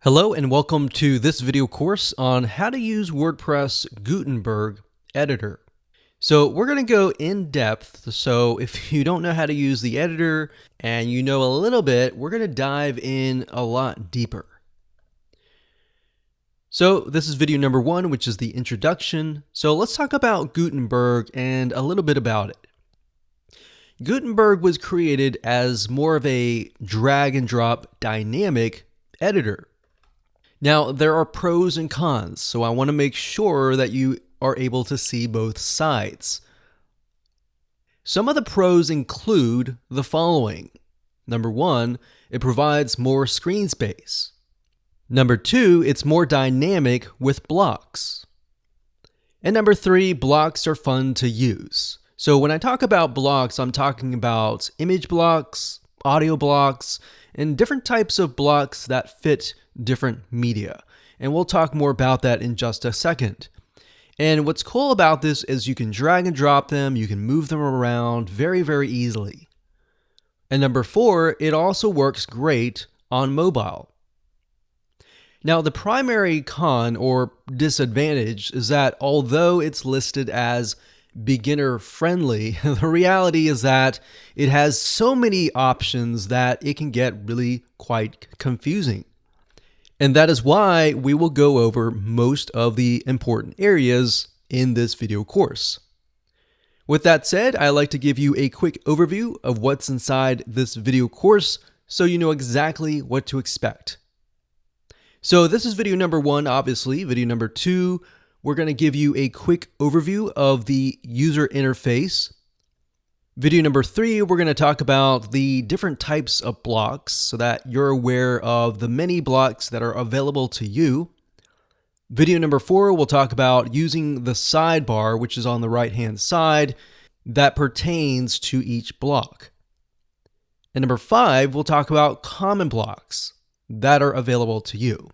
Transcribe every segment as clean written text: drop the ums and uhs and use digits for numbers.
Hello and welcome to this video course on how to use WordPress Gutenberg editor. So we're going to go in depth. So if you don't know how to use the editor and you know a little bit, we're going to dive in a lot deeper. So this is video number 1, which is the introduction. So let's talk about Gutenberg and a little bit about it. Gutenberg was created as more of a drag and drop dynamic editor. Now, there are pros and cons, so I want to make sure that you are able to see both sides. Some of the pros include the following. Number 1, it provides more screen space. Number 2, it's more dynamic with blocks. And number 3, blocks are fun to use. So when I talk about blocks, I'm talking about image blocks, audio blocks, and different types of blocks that fit different media. And we'll talk more about that in just a second. And what's cool about this is you can drag and drop them, you can move them around very, very easily. And number 4, it also works great on mobile. Now, the primary con or disadvantage is that although it's listed as beginner friendly, the reality is that it has so many options that it can get really quite confusing. And that is why we will go over most of the important areas in this video course. With that said, I like to give you a quick overview of what's inside this video course so you know exactly what to expect. So this is video number 1, obviously. Video number 2, we're going to give you a quick overview of the user interface. Video number 3, we're going to talk about the different types of blocks so that you're aware of the many blocks that are available to you. Video number 4, we'll talk about using the sidebar, which is on the right-hand side, that pertains to each block. And number 5, we'll talk about common blocks that are available to you.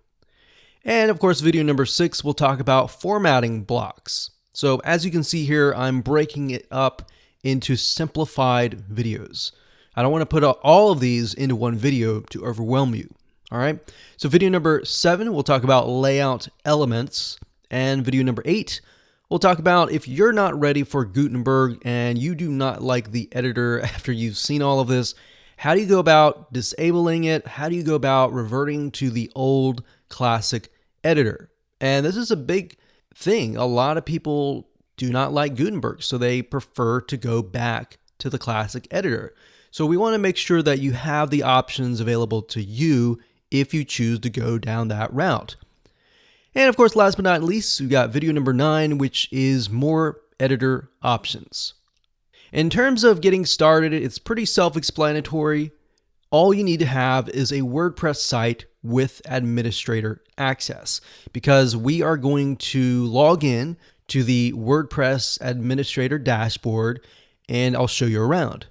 And of course, video number 6, we'll talk about formatting blocks. So as you can see here, I'm breaking it up into simplified videos. I don't want to put all of these into one video to overwhelm you. All right. So video number 7, we'll talk about layout elements. And video number 8, we'll talk about if you're not ready for Gutenberg and you do not like the editor after you've seen all of this, how do you go about disabling it? How do you go about reverting to the old classic editor? And this is a big thing. A lot of people do not like Gutenberg, so they prefer to go back to the classic editor. So we want to make sure that you have the options available to you if you choose to go down that route. And of course, last but not least, we got video number 9, which is more editor options. In terms of getting started, it's pretty self-explanatory. All you need to have is a WordPress site with administrator access, because we are going to log in to the WordPress administrator dashboard and I'll show you around.